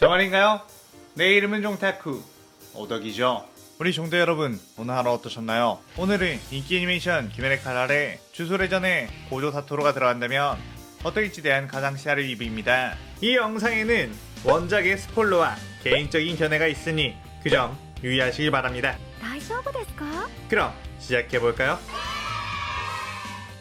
저 말인가요? 내 이름은 종타쿠 오덕이죠. 우리 종대 여러분, 오늘 하루 어떠셨나요? 오늘은 인기 애니메이션 귀멸의 칼날에 주술회전에 고조 사토루가 들어간다면 어떨지에 대한 가상 시나리오 리뷰입니다. 이 영상에는 원작의 스포일러와 개인적인 견해가 있으니 그 점 유의하시길 바랍니다. 大丈夫ですか? 그럼 시작해볼까요?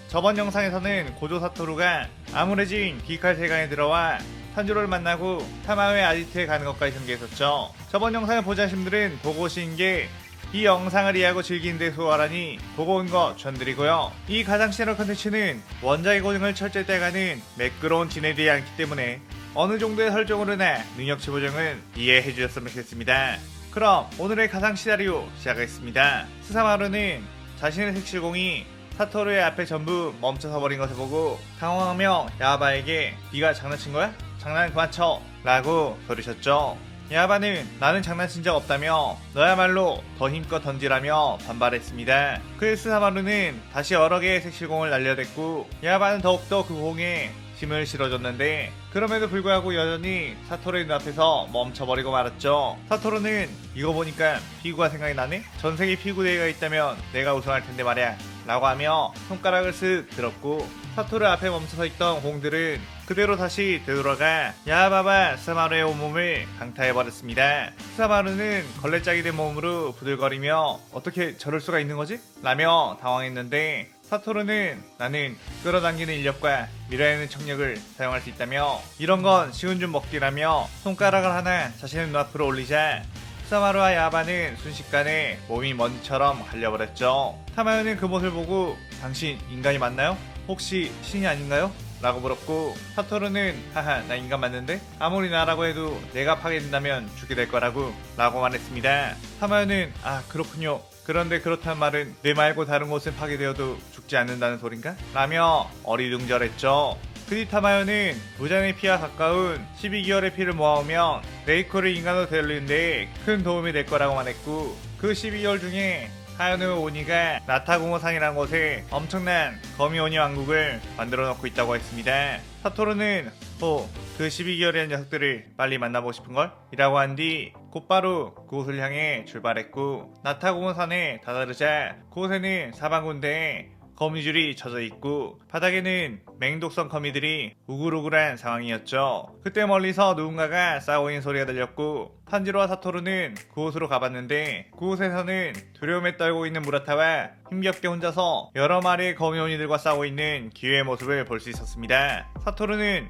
저번 영상에서는 고조 사토루가 암울해진 비칼 세간에 들어와 탄지로를 만나고 타마의 아지트에 가는 것까지 전개했었죠. 저번 영상을 보지 않으신 분들은 보고 오신 게 이 영상을 이해하고 즐기는 데 수월하니 보고 온 거 전드리고요. 이 가상 시나리오 컨텐츠는 원작의 고증을 철저히 따라가는 매끄러운 진행되지 않기 때문에 어느 정도의 설정으로나 능력치 보정은 이해해 주셨으면 좋겠습니다. 그럼 오늘의 가상 시나리오 시작하겠습니다. 스사마루는 자신의 색칠공이 사토루의 앞에 전부 멈춰서 버린 것을 보고 당황하며 야바에게 네가 장난친 거야? 장난 그만 쳐! 라고 소리쳤죠. 야바는 나는 장난친 적 없다며 너야말로 더 힘껏 던지라며 반발했습니다. 그의 스사마루는 다시 여러 개의 색칠공을 날려댔고 야바는 더욱더 그 공에 힘을 실어줬는데 그럼에도 불구하고 여전히 사토루의 눈앞에서 멈춰버리고 말았죠. 사토루는 이거 보니까 피구가 생각이 나네? 전세계 피구 대회가 있다면 내가 우승할 텐데 말이야 라고 하며 손가락을 쓱 들었고 사토루 앞에 멈춰서 있던 공들은 그대로 다시 되돌아가 야바바 스사마루의 온몸을 강타해버렸습니다. 스사마루는 걸레짝이 된 몸으로 부들거리며 어떻게 저럴 수가 있는 거지? 라며 당황했는데 사토루는 나는 끌어당기는 인력과 밀어내는 청력을 사용할 수 있다며 이런 건 쉬운 좀 먹기라며 손가락을 하나 자신의 눈앞으로 올리자 스사마루와 야바는 순식간에 몸이 먼지처럼 갈려버렸죠. 타마요는 그 모습을 보고 당신 인간이 맞나요? 혹시 신이 아닌가요? 라고 물었고 사토루는 하하 나 인간 맞는데? 아무리 나라고 해도 내가 파괴된다면 죽게 될 거라고 라고 말했습니다. 타마요는 아 그렇군요. 그런데 그렇단 말은 내 말고 다른 곳은 파괴되어도 죽지 않는다는 소린가? 라며 어리둥절했죠. 그 뒤 타마요는 무장의 피와 가까운 12개월의 피를 모아오면 레이코를 인간으로 되돌리는데 큰 도움이 될 거라고 말했고 그 12개월 중에 하야노 오니가 나타공호상이라는 곳에 엄청난 거미오니 왕국을 만들어 놓고 있다고 했습니다. 사토루는 그 12개월이라는 녀석들을 빨리 만나보고 싶은걸? 이라고 한 뒤 곧바로 그곳을 향해 출발했고 나타공호산에 다다르자 그곳에는 사방군데에 거미줄이 젖어 있고 바닥에는 맹독성 거미들이 우글우글한 상황이었죠. 그때 멀리서 누군가가 싸우고 있는 소리가 들렸고 탄지로와 사토루는 그곳으로 가봤는데 그곳에서는 두려움에 떨고 있는 무라타와 힘겹게 혼자서 여러 마리의 거미오니들과 싸우고 있는 기회의 모습을 볼 수 있었습니다. 사토루는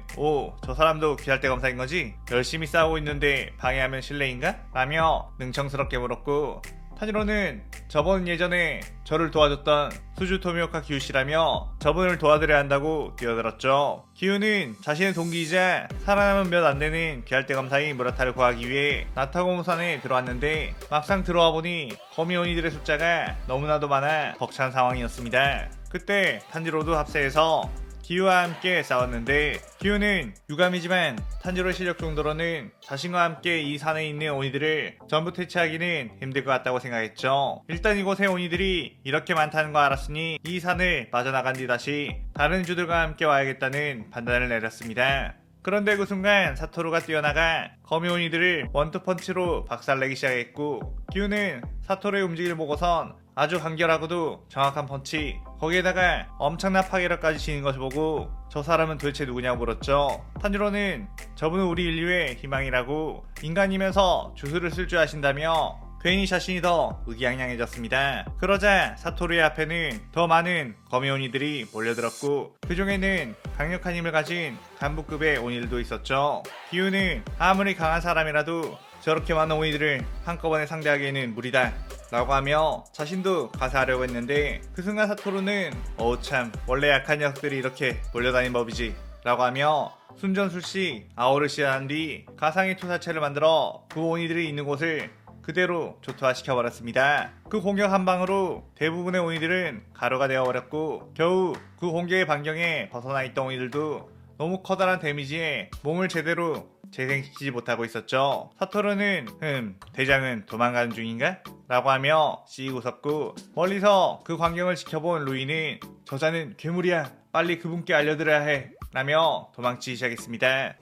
저 사람도 귀할대 검사인 거지? 열심히 싸우고 있는데 방해하면 실례인가? 라며 능청스럽게 물었고 탄지로는 저번 예전에 저를 도와줬던 수주 토미오카 기우씨라며 저분을 도와드려야 한다고 뛰어들었죠. 기우는 자신의 동기이자 살아남은 몇 안되는 귀할대 검사인 무라타를 구하기 위해 나타고무산에 들어왔는데 막상 들어와 보니 거미오니들의 숫자가 너무나도 많아 벅찬 상황이었습니다. 그때 탄지로도 합세해서 기우와 함께 싸웠는데 기우는 유감이지만 탄지로의 실력 정도로는 자신과 함께 이 산에 있는 오니들을 전부 퇴치하기는 힘들 것 같다고 생각했죠. 일단 이곳에 오니들이 이렇게 많다는 거 알았으니 이 산을 빠져나간 뒤 다시 다른 주들과 함께 와야겠다는 판단을 내렸습니다. 그런데 그 순간 사토루가 뛰어나가 거미오니들을 원투펀치로 박살내기 시작했고 기우는 사토루의 움직임을 보고선 아주 간결하고도 정확한 펀치 거기에다가 엄청난 파괴력까지 지닌 것을 보고 저 사람은 도대체 누구냐고 물었죠. 탄지로는 저분은 우리 인류의 희망이라고 인간이면서 주술을 쓸 줄 아신다며 괜히 자신이 더 의기양양해졌습니다. 그러자 사토루의 앞에는 더 많은 거미오니들이 몰려들었고 그 중에는 강력한 힘을 가진 간부급의 오니들도 있었죠. 기우는 아무리 강한 사람이라도 저렇게 많은 오니들을 한꺼번에 상대하기에는 무리다 라고 하며 자신도 가사하려고 했는데 그 순간 사토루는 참 원래 약한 녀석들이 이렇게 몰려다닌 법이지 라고 하며 순전술식 아오를 시작한 뒤 가상의 투사체를 만들어 그 오니들이 있는 곳을 그대로 조토화시켜버렸습니다. 그 공격 한 방으로 대부분의 오니들은 가루가 되어버렸고 겨우 그 공격의 반경에 벗어나 있던 오니들도 너무 커다란 데미지에 몸을 제대로 재생시키지 못하고 있었죠. 사토루는 대장은 도망가는 중인가? 라고 하며 씩 웃었고 멀리서 그 광경을 지켜본 루이는 저자는 괴물이야 빨리 그분께 알려드려야 해 라며 도망치기 시작했습니다.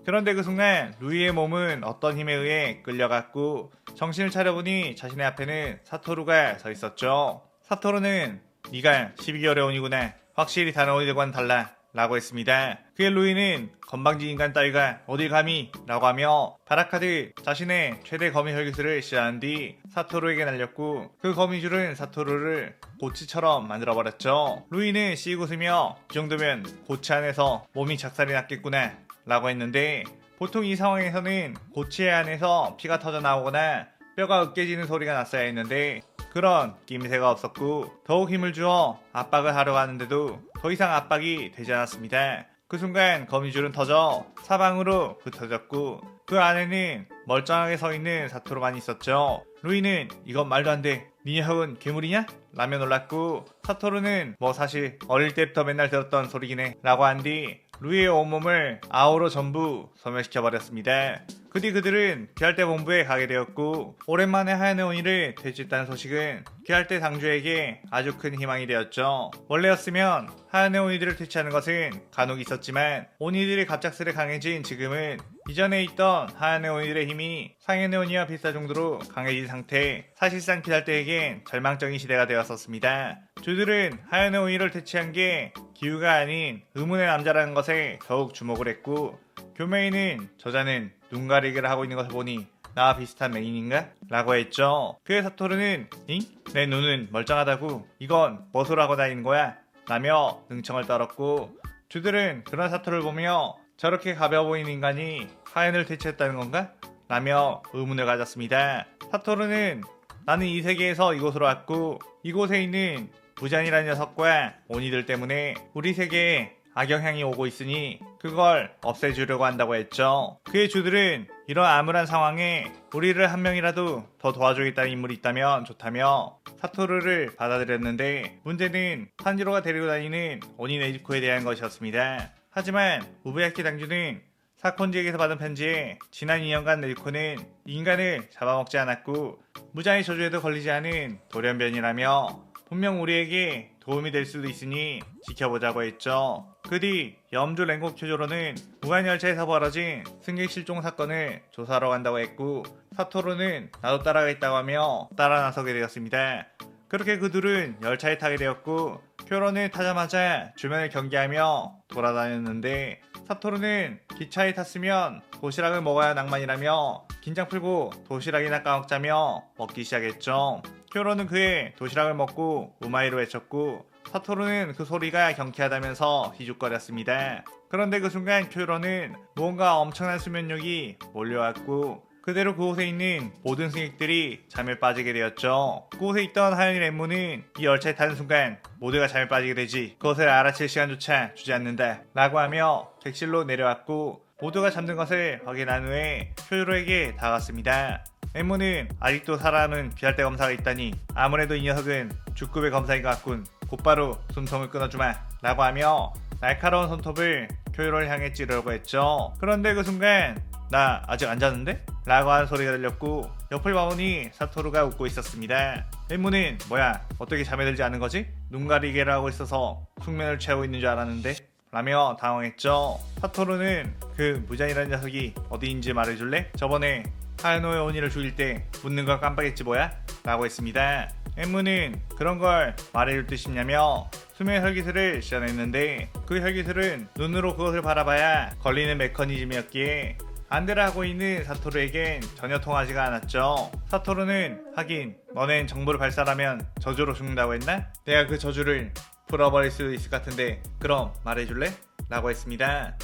그런데 그 순간 루이의 몸은 어떤 힘에 의해 끌려갔고 정신을 차려보니 자신의 앞에는 사토루가 서 있었죠. 사토루는 네가 12개월의 온이구나. 확실히 다른 온이들과는 달라 라고 했습니다. 그의 루이는 건방진 인간 따위가 어딜 감히 라고 하며 바라카드 자신의 최대 거미 혈기술을 시작한 뒤 사토루에게 날렸고 그 거미줄은 사토루를 고치처럼 만들어버렸죠. 루이는 씩 웃으며 이 정도면 고치 안에서 몸이 작살이 났겠구나 라고 했는데 보통 이 상황에서는 고치 안에서 피가 터져 나오거나 뼈가 으깨지는 소리가 났어야 했는데 그런 낌새가 없었고 더욱 힘을 주어 압박을 하려고 하는데도 더 이상 압박이 되지 않았습니다. 그 순간 거미줄은 터져 사방으로 흩어졌고 그 안에는 멀쩡하게 서 있는 사토루만 있었죠. 루이는 이건 말도 안 돼. 네 혁은 괴물이냐? 라며 놀랐고 사토루는 뭐 사실 어릴 때부터 맨날 들었던 소리긴 해 라고 한 뒤 루이의 온몸을 아우로 전부 소멸시켜버렸습니다. 그 뒤 그들은 귀할대 본부에 가게 되었고 오랜만에 하얀의 온이를 되찾았다는 소식은 귀할대 당주에게 아주 큰 희망이 되었죠. 원래였으면 하얀의 온이들을 퇴치하는 것은 간혹 있었지만 온이들이 갑작스레 강해진 지금은 이전에 있던 하얀의 온이들의 힘이 상현의 온이와 비슷할 정도로 강해진 상태, 사실상 귀할대에겐 절망적인 시대가 되었었습니다. 주들은 하얀의 온이를 퇴치한 게 기우가 아닌 의문의 남자라는 것에 더욱 주목을 했고 교메이는 저자는 눈 가리기를 하고 있는 것을 보니 나와 비슷한 메인인가? 라고 했죠. 그의 사토루는 잉? 내 눈은 멀쩡하다고 이건 무엇을 하고 다니는 거야? 라며 능청을 떨었고 주들은 그런 사토루를 보며 저렇게 가벼워 보이는 인간이 하얀을 퇴치했다는 건가? 라며 의문을 가졌습니다. 사토루는 나는 이 세계에서 이곳으로 왔고 이곳에 있는 부잔이라는 녀석과 온이들 때문에 우리 세계에 악영향이 오고 있으니 그걸 없애주려고 한다고 했죠. 그의 주들은 이런 암울한 상황에 우리를 한 명이라도 더 도와주겠다는 인물이 있다면 좋다며 사토루를 받아들였는데 문제는 탄지로가 데리고 다니는 오니 네지코에 대한 것이었습니다. 하지만 우부야키 당주는 사콘지에게서 받은 편지에 지난 2년간 네지코는 인간을 잡아먹지 않았고 무장의 저주에도 걸리지 않은 돌연변이라며 분명 우리에게 도움이 될 수도 있으니 지켜보자고 했죠. 그 뒤 염주 랭곡 표조로는 무한열차에서 벌어진 승객 실종 사건을 조사하러 간다고 했고 사토루는 나도 따라가겠다고 하며 따라 나서게 되었습니다. 그렇게 그 둘은 열차에 타게 되었고 쿄로는 타자마자 주변을 경계하며 돌아다녔는데 사토루는 기차에 탔으면 도시락을 먹어야 낭만이라며 긴장 풀고 도시락이나 까먹자며 먹기 시작했죠. 쿄로는 그의 도시락을 먹고 우마이로 외쳤고 사토루는 그 소리가 경쾌하다면서 희죽거렸습니다. 그런데 그 순간 쿄로는 무언가 엄청난 수면력이 몰려왔고 그대로 그곳에 있는 모든 승객들이 잠에 빠지게 되었죠. 그곳에 있던 하얀이 렘무는 이 열차에 타는 순간 모두가 잠에 빠지게 되지 그것을 알아챌 시간조차 주지 않는다 라고 하며 객실로 내려왔고 모두가 잠든 것을 확인한 후에 쿄로에게 다가갔습니다. 엠무는 아직도 살아남은 귀할대 검사가 있다니 아무래도 이 녀석은 주급의 검사인 것 같군. 곧바로 숨통을 끊어주마 라고 하며 날카로운 손톱을 쿄로를 향해 찌르려고 했죠. 그런데 그 순간 나 아직 안 잤는데? 라고 하는 소리가 들렸고 옆을 봐보니 사토루가 웃고 있었습니다. 엠무는 뭐야 어떻게 잠에 들지 않은 거지? 눈 가리개를 하고 있어서 숙면을 취하고 있는 줄 알았는데? 라며 당황했죠. 사토루는 그 무잔이라는 녀석이 어디인지 말해줄래? 저번에 하야노의 온이를 죽일 때 묻는 걸 깜빡했지 뭐야? 라고 했습니다. 엠무는 그런 걸 말해줄 듯이냐며 수면 혈기술을 시전했는데 그 혈기술은 눈으로 그것을 바라봐야 걸리는 메커니즘이었기에 안대를 하고 있는 사토루에겐 전혀 통하지가 않았죠. 사토루는 하긴 너넨 정보를 발사하면 저주로 죽는다고 했나? 내가 그 저주를 풀어버릴 수도 있을 것 같은데 그럼 말해줄래? 라고 했습니다.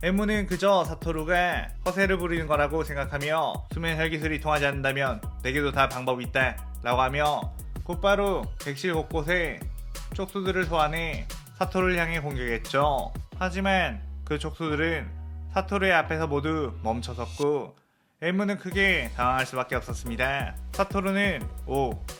엠무는 그저 사토루가 허세를 부리는 거라고 생각하며 수면 혈기술이 통하지 않는다면 내게도 다 방법이 있다 라고 하며 곧바로 객실 곳곳에 촉수들을 소환해 사토루를 향해 공격했죠. 하지만 그 촉수들은 사토루의 앞에서 모두 멈춰섰고 엠무는 크게 당황할 수밖에 없었습니다. 사토루는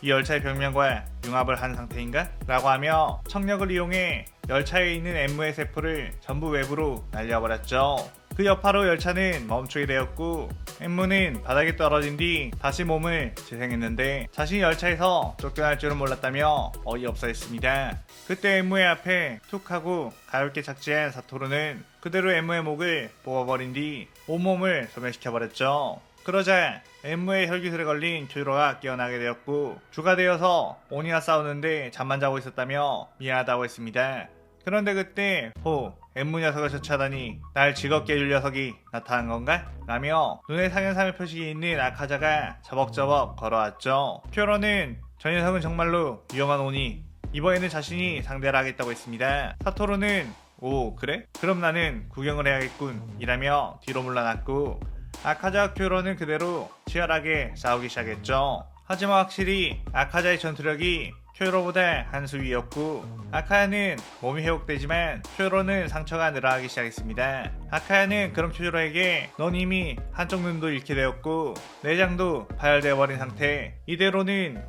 이 열차의 벽면과 융합을 한 상태인가? 라고 하며 청력을 이용해 열차에 있는 엠무의 세포를 전부 외부로 날려버렸죠. 그 여파로 열차는 멈추게 되었고 엠무는 바닥에 떨어진 뒤 다시 몸을 재생했는데 자신이 열차에서 쫓겨날 줄은 몰랐다며 어이없어 했습니다. 그때 엠무의 앞에 툭 하고 가볍게 착지한 사토루는 그대로 엠무의 목을 뽑아버린 뒤 온몸을 소멸시켜버렸죠. 그러자 엠무의 혈기술에 걸린 큐로가 깨어나게 되었고 주가 되어서 오니와 싸우는데 잠만 자고 있었다며 미안하다고 했습니다. 그런데 그때 엠무 녀석을 처치하다니 날 즐겁게 해줄 녀석이 나타난 건가? 라며 눈에 상현상의 표식이 있는 아카자가 저벅저벅 걸어왔죠. 큐로는 저 녀석은 정말로 위험한 오니 이번에는 자신이 상대를 하겠다고 했습니다. 사토루는 오 그래? 그럼 나는 구경을 해야겠군 이라며 뒤로 물러났고 아카자와 큐로는 그대로 치열하게 싸우기 시작했죠. 하지만 확실히 아카자의 전투력이 큐로보다 한 수 위였고 아카야는 몸이 회복되지만 큐로는 상처가 늘어나기 시작했습니다. 아카야는 그럼 큐로에게 넌 이미 한쪽 눈도 잃게 되었고 내장도 파열되어버린 상태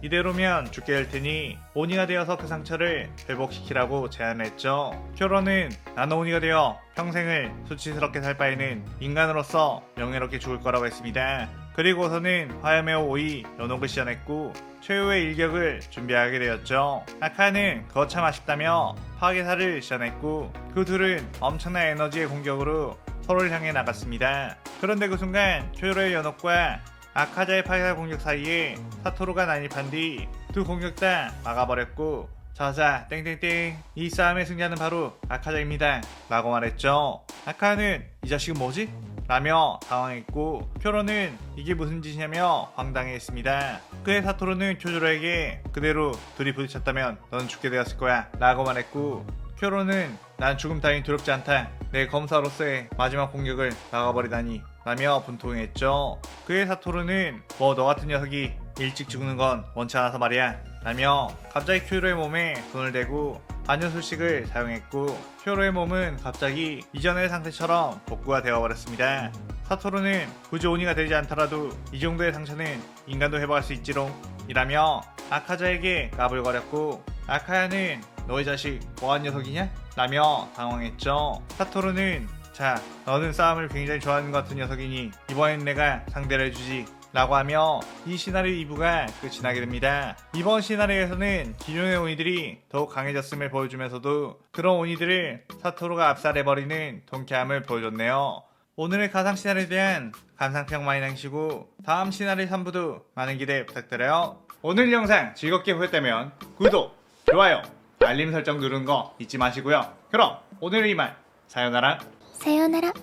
이대로면 죽게 될 테니 오니가 되어서 그 상처를 회복시키라고 제안했죠. 큐로는 나는 오니가 되어 평생을 수치스럽게 살 바에는 인간으로서 명예롭게 죽을 거라고 했습니다. 그리고서는 화염의 오이 연옥을 시전했고 최후의 일격을 준비하게 되었죠. 아카는 거참 아쉽다며 파괴사를 시전했고 그 둘은 엄청난 에너지의 공격으로 서로를 향해 나갔습니다. 그런데 그 순간 큐로의 연옥과 아카자의 파괴사 공격 사이에 사토루가 난입한 뒤 두 공격 다 막아버렸고 자자 땡땡땡 이 싸움의 승자는 바로 아카자입니다 라고 말했죠. 아카는 이 자식은 뭐지? 라며 당황했고 큐로는 이게 무슨 짓이냐며 황당해했습니다. 그의 사토루는 큐조로에게 그대로 둘이 부딪혔다면 넌 죽게 되었을 거야 라고 말했고 큐로는 난 죽음 따윈 두렵지 않다. 내 검사로서의 마지막 공격을 막아버리다니 라며 분통했죠. 그의 사토루는 뭐 너 같은 녀석이 일찍 죽는 건 원치 않아서 말이야 라며 갑자기 큐로의 몸에 손을 대고 반전술식을 사용했고 큐로의 몸은 갑자기 이전의 상태처럼 복구가 되어버렸습니다. 사토루는 굳이 오니가 되지 않더라도 이 정도의 상처는 인간도 회복할 수 있지롱 이라며 아카자에게 까불거렸고 아카야는 너희 자식 뭐한 녀석이냐? 라며 당황했죠. 사토루는 자 너는 싸움을 굉장히 좋아하는 것 같은 녀석이니 이번엔 내가 상대를 해주지 라고 하며 이 시나리오 2부가 끝이 나게 됩니다. 이번 시나리오에서는 기존의 오니들이 더욱 강해졌음을 보여주면서도 그런 오니들을 사토루가 압살해버리는 통쾌함을 보여줬네요. 오늘의 가상 시나리오에 대한 감상평 많이 남기시고 다음 시나리오 3부도 많은 기대 부탁드려요. 오늘 영상 즐겁게 보셨다면 구독, 좋아요, 알림 설정 누르는 거 잊지 마시고요. 그럼 오늘은 이만 사요나라.さようなら。